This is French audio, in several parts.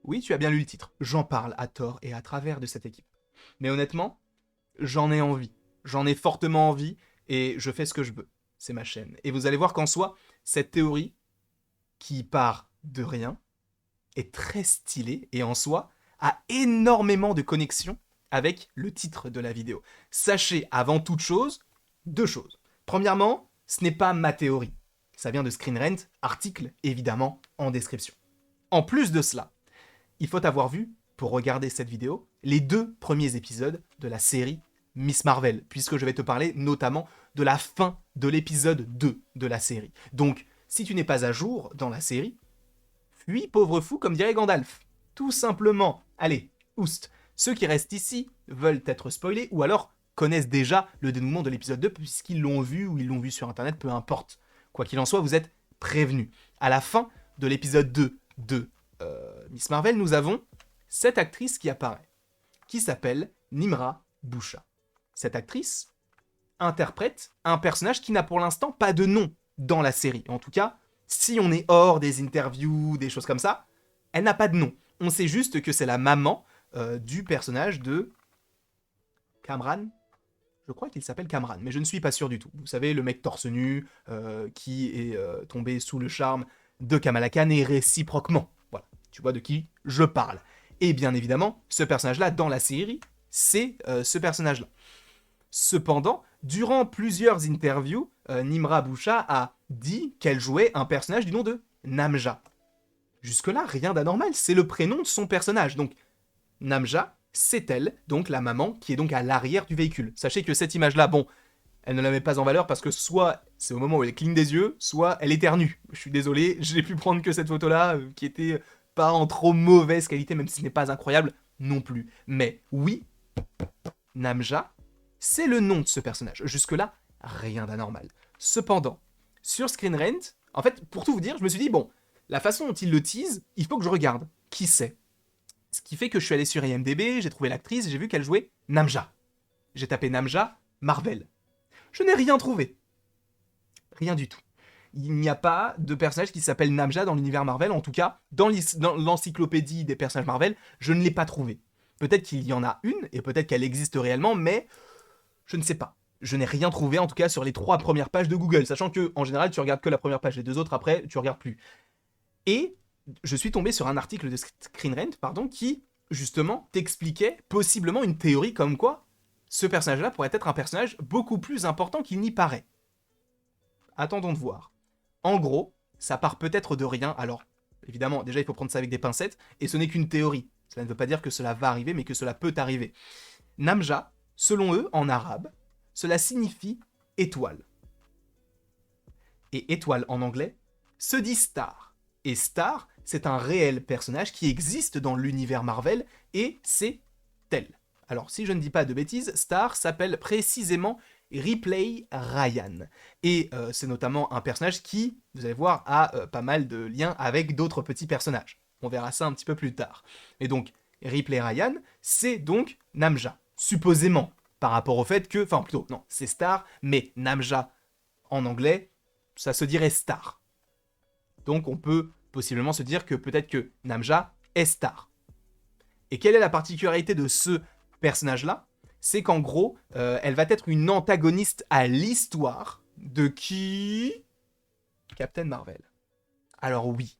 Oui, tu as bien lu le titre. J'en parle à tort et à travers de cette équipe. Mais honnêtement, j'en ai envie. J'en ai fortement envie et je fais ce que je veux. C'est ma chaîne. Et vous allez voir qu'en soi, cette théorie, qui part de rien, est très stylée et en soi a énormément de connexions avec le titre de la vidéo. Sachez avant toute chose deux choses. Premièrement, ce n'est pas ma théorie. Ça vient de Screen Rant, article évidemment en description. En plus de cela, il faut avoir vu, pour regarder cette vidéo, les 2 premiers épisodes de la série Miss Marvel, puisque je vais te parler notamment de la fin de l'épisode 2 de la série. Donc, si tu n'es pas à jour dans la série, fuis pauvre fou comme dirait Gandalf. Tout simplement. Allez, oust. Ceux qui restent ici veulent être spoilés ou alors connaissent déjà le dénouement de l'épisode 2 puisqu'ils l'ont vu ou ils l'ont vu sur internet, peu importe. Quoi qu'il en soit, vous êtes prévenus. À la fin de l'épisode 2 de Miss Marvel, nous avons cette actrice qui apparaît, qui s'appelle Nimra Boucha. Cette actrice interprète un personnage qui n'a pour l'instant pas de nom dans la série. En tout cas, si on est hors des interviews, des choses comme ça, elle n'a pas de nom. On sait juste que c'est la maman du personnage de Kamran. Je crois qu'il s'appelle Kamran, mais je ne suis pas sûr du tout. Vous savez, le mec torse nu qui est tombé sous le charme de Kamala Khan et réciproquement. Voilà, tu vois de qui je parle. Et bien évidemment, ce personnage-là, dans la série, c'est ce personnage-là. Cependant, durant plusieurs interviews, Nimra Boucha a dit qu'elle jouait un personnage du nom de Namja. Jusque-là, rien d'anormal, c'est le prénom de son personnage. Donc, Namja, c'est elle, donc la maman, qui est donc à l'arrière du véhicule. Sachez que cette image-là, bon, elle ne la met pas en valeur parce que soit c'est au moment où elle cligne des yeux, soit elle éternue. Je suis désolé, j'ai pu prendre que cette photo-là, qui était pas en trop mauvaise qualité, même si ce n'est pas incroyable non plus. Mais oui, Namja, c'est le nom de ce personnage. Jusque-là, rien d'anormal. Cependant, sur Screen Rant, en fait, pour tout vous dire, je me suis dit, bon, la façon dont il le tease, il faut que je regarde. Qui c'est? Ce qui fait que je suis allé sur IMDb, j'ai trouvé l'actrice, j'ai vu qu'elle jouait Namja. J'ai tapé Namja, Marvel. Je n'ai rien trouvé. Rien du tout. Il n'y a pas de personnage qui s'appelle Namja dans l'univers Marvel, en tout cas, dans l'encyclopédie des personnages Marvel, je ne l'ai pas trouvé. Peut-être qu'il y en a une, et peut-être qu'elle existe réellement, mais je ne sais pas. Je n'ai rien trouvé, en tout cas, sur les 3 premières pages de Google, sachant que, en général, tu regardes que la première page, les 2 autres, après, tu regardes plus. Et je suis tombé sur un article de Screen Rant, pardon, qui, justement, t'expliquait possiblement une théorie comme quoi ce personnage-là pourrait être un personnage beaucoup plus important qu'il n'y paraît. Attendons de voir. En gros, ça part peut-être de rien, alors, évidemment, déjà, il faut prendre ça avec des pincettes, et ce n'est qu'une théorie. Cela ne veut pas dire que cela va arriver, mais que cela peut arriver. Namja, selon eux, en arabe, cela signifie étoile. Et étoile en anglais se dit star. Et star, c'est un réel personnage qui existe dans l'univers Marvel, et c'est tel. Alors, si je ne dis pas de bêtises, Star s'appelle précisément Ripley Ryan. Et c'est notamment un personnage qui, vous allez voir, a pas mal de liens avec d'autres petits personnages. On verra ça un petit peu plus tard. Et donc, Ripley Ryan, c'est donc Namja, supposément, par rapport au fait que, enfin plutôt, non, c'est Star, mais Namja, en anglais, ça se dirait Star. Donc on peut possiblement se dire que peut-être que Namja est Star. Et quelle est la particularité de ce personnage-là? C'est qu'en gros, elle va être une antagoniste à l'histoire de qui? Captain Marvel. Alors oui,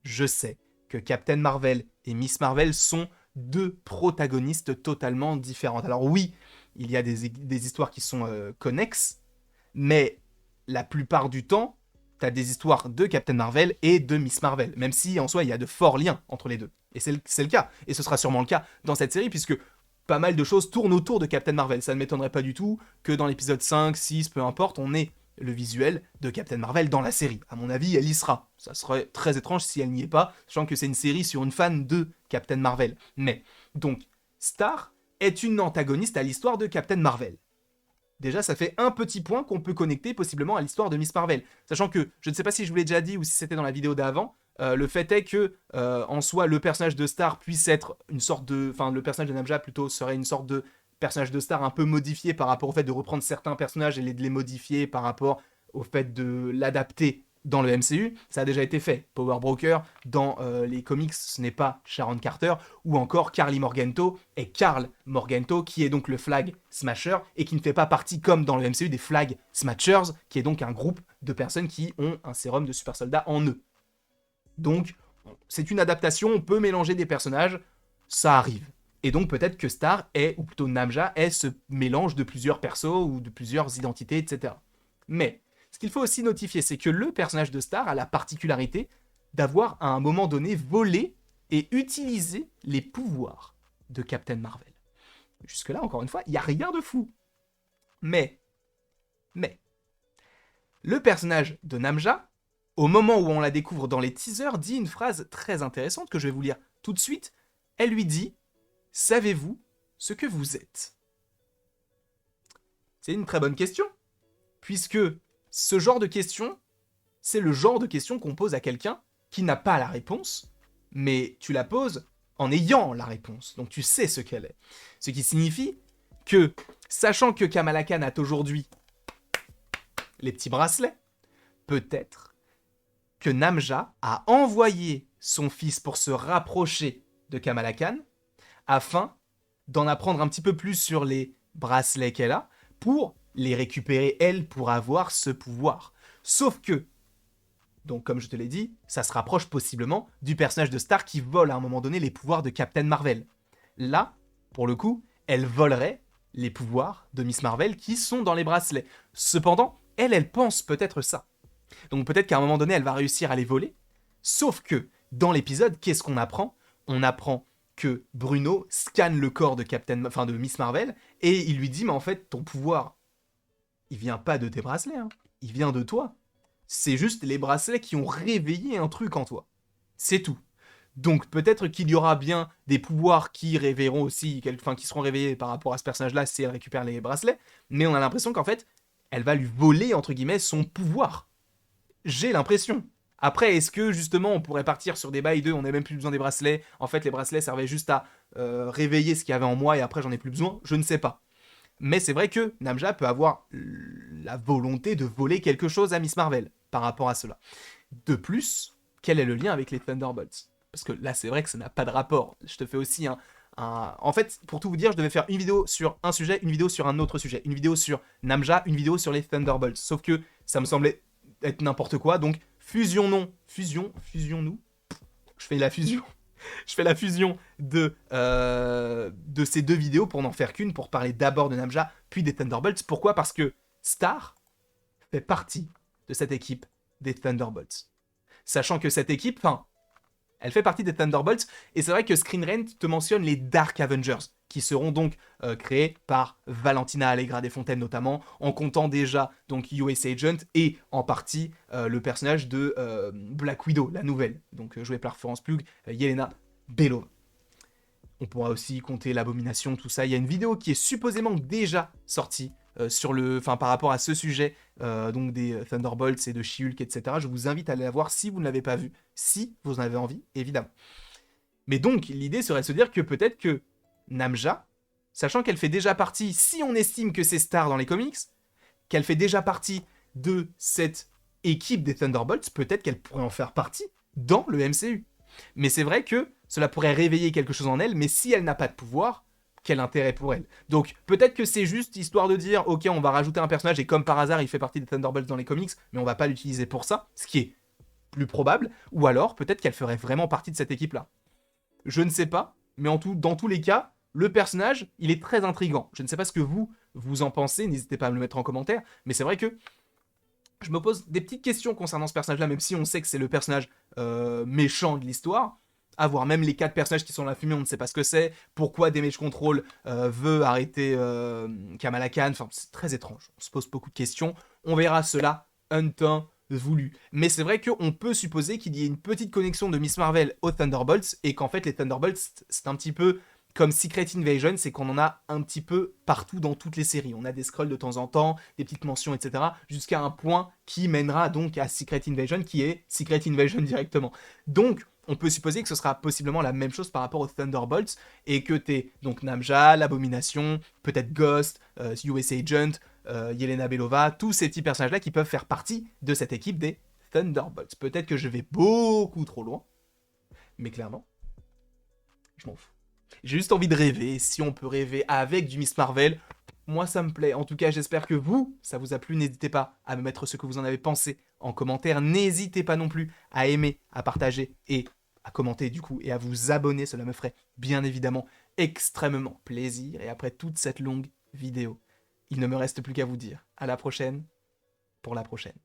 je sais que Captain Marvel et Miss Marvel sont 2 protagonistes totalement différentes. Alors oui, il y a des histoires qui sont connexes, mais la plupart du temps, t'as des histoires de Captain Marvel et de Miss Marvel, même si en soi il y a de forts liens entre les deux. Et c'est le cas, et ce sera sûrement le cas dans cette série, puisque pas mal de choses tournent autour de Captain Marvel. Ça ne m'étonnerait pas du tout que dans l'épisode 5, 6, peu importe, on ait le visuel de Captain Marvel dans la série. À mon avis, elle y sera. Ça serait très étrange si elle n'y est pas, sachant que c'est une série sur une fan de Captain Marvel. Mais, donc, Star est une antagoniste à l'histoire de Captain Marvel. Déjà, ça fait un petit point qu'on peut connecter possiblement à l'histoire de Miss Marvel. Sachant que, je ne sais pas si je vous l'ai déjà dit ou si c'était dans la vidéo d'avant, le fait est que, en soi, le personnage de Star puisse être une sorte de... Enfin, le personnage de Namja, plutôt, serait une sorte de personnage de Star un peu modifié par rapport au fait de reprendre certains personnages et de les modifier par rapport au fait de l'adapter dans le MCU, ça a déjà été fait. Power Broker, dans les comics, ce n'est pas Sharon Carter, ou encore Karli Morgenthau, et Karl Morgenthau, qui est donc le Flag Smasher, et qui ne fait pas partie, comme dans le MCU, des Flag Smashers, qui est donc un groupe de personnes qui ont un sérum de super soldat en eux. Donc, c'est une adaptation, on peut mélanger des personnages, ça arrive. Et donc peut-être que Star est, ou plutôt Namja, est ce mélange de plusieurs persos, ou de plusieurs identités, etc. Mais, ce qu'il faut aussi notifier, c'est que le personnage de Star a la particularité d'avoir à un moment donné volé et utilisé les pouvoirs de Captain Marvel. Jusque-là, encore une fois, il n'y a rien de fou. Mais, le personnage de Namja, au moment où on la découvre dans les teasers, dit une phrase très intéressante que je vais vous lire tout de suite. Elle lui dit « Savez-vous ce que vous êtes ?» C'est une très bonne question, puisque ce genre de question, c'est le genre de question qu'on pose à quelqu'un qui n'a pas la réponse, mais tu la poses en ayant la réponse, donc tu sais ce qu'elle est. Ce qui signifie que, sachant que Kamala Khan a aujourd'hui les petits bracelets, peut-être que Namja a envoyé son fils pour se rapprocher de Kamala Khan, afin d'en apprendre un petit peu plus sur les bracelets qu'elle a, pour les récupérer, elle, pour avoir ce pouvoir. Sauf que, donc comme je te l'ai dit, ça se rapproche possiblement du personnage de Star qui vole à un moment donné les pouvoirs de Captain Marvel. Là, pour le coup, elle volerait les pouvoirs de Miss Marvel qui sont dans les bracelets. Cependant, elle pense peut-être ça. Donc peut-être qu'à un moment donné, elle va réussir à les voler. Sauf que, dans l'épisode, qu'est-ce qu'on apprend ? On apprend que Bruno scanne le corps de Miss Marvel, et il lui dit, mais en fait, ton pouvoir, il vient pas de tes bracelets, hein. Il vient de toi. C'est juste les bracelets qui ont réveillé un truc en toi. C'est tout. Donc peut-être qu'il y aura bien des pouvoirs qui réveilleront aussi, qui seront réveillés par rapport à ce personnage-là si elle récupère les bracelets, mais on a l'impression qu'en fait, elle va lui voler, entre guillemets, son pouvoir. J'ai l'impression. Après, est-ce que justement on pourrait partir sur des bails de on n'a même plus besoin des bracelets, en fait les bracelets servaient juste à réveiller ce qu'il y avait en moi et après j'en ai plus besoin, je ne sais pas. Mais c'est vrai que Namja peut avoir la volonté de voler quelque chose à Miss Marvel par rapport à cela. De plus, quel est le lien avec les Thunderbolts ? Parce que là c'est vrai que ça n'a pas de rapport. Je te fais aussi En fait, pour tout vous dire, je devais faire une vidéo sur un sujet, une vidéo sur un autre sujet. Une vidéo sur Namja, une vidéo sur les Thunderbolts. Sauf que ça me semblait être n'importe quoi, donc fusionnons. Fusionnons. Je fais la fusion. Je fais la fusion de ces deux vidéos pour n'en faire qu'une, pour parler d'abord de Namja, puis des Thunderbolts. Pourquoi ? Parce que Star fait partie de cette équipe des Thunderbolts. Sachant que cette équipe, elle fait partie des Thunderbolts, et c'est vrai que Screen Rant te mentionne les Dark Avengers, qui seront donc créés par Valentina Allegra Desfontaines notamment, en comptant déjà donc US Agent et en partie le personnage de Black Widow, la nouvelle, donc jouée par Florence Pugh, Yelena Belova. On pourra aussi compter l'Abomination, tout ça. Il y a une vidéo qui est supposément déjà sortie par rapport à ce sujet, donc des Thunderbolts et de She-Hulk, etc. Je vous invite à aller la voir si vous ne l'avez pas vue, si vous en avez envie, évidemment. Mais donc, l'idée serait de se dire que peut-être que Namja, sachant qu'elle fait déjà partie, si on estime que c'est Star dans les comics, qu'elle fait déjà partie de cette équipe des Thunderbolts, peut-être qu'elle pourrait en faire partie dans le MCU. Mais c'est vrai que cela pourrait réveiller quelque chose en elle, mais si elle n'a pas de pouvoir, quel intérêt pour elle ? Donc peut-être que c'est juste histoire de dire, ok, on va rajouter un personnage et comme par hasard, il fait partie des Thunderbolts dans les comics, mais on va pas l'utiliser pour ça, ce qui est plus probable, ou alors peut-être qu'elle ferait vraiment partie de cette équipe-là. Je ne sais pas, mais dans tous les cas, le personnage, il est très intriguant. Je ne sais pas ce que vous en pensez, n'hésitez pas à me le mettre en commentaire, mais c'est vrai que je me pose des petites questions concernant ce personnage-là, même si on sait que c'est le personnage méchant de l'histoire. À voir, même les 4 personnages qui sont dans la fumée, on ne sait pas ce que c'est. Pourquoi Damage Control veut arrêter Kamala Khan, c'est très étrange. On se pose beaucoup de questions. On verra cela un temps voulu. Mais c'est vrai qu'on peut supposer qu'il y ait une petite connexion de Miss Marvel aux Thunderbolts, et qu'en fait les Thunderbolts, c'est un petit peu comme Secret Invasion, c'est qu'on en a un petit peu partout dans toutes les séries. On a des scrolls de temps en temps, des petites mentions, etc. Jusqu'à un point qui mènera donc à Secret Invasion, qui est Secret Invasion directement. Donc, on peut supposer que ce sera possiblement la même chose par rapport aux Thunderbolts, et que t'es donc Namja, l'Abomination, peut-être Ghost, US Agent, Yelena Belova, tous ces petits personnages-là qui peuvent faire partie de cette équipe des Thunderbolts. Peut-être que je vais beaucoup trop loin, mais clairement, je m'en fous. J'ai juste envie de rêver. Si on peut rêver avec du Miss Marvel, moi ça me plaît. En tout cas, j'espère que vous, ça vous a plu. N'hésitez pas à me mettre ce que vous en avez pensé en commentaire. N'hésitez pas non plus à aimer, à partager et à commenter du coup et à vous abonner. Cela me ferait bien évidemment extrêmement plaisir. Et après toute cette longue vidéo, il ne me reste plus qu'à vous dire à la prochaine pour la prochaine.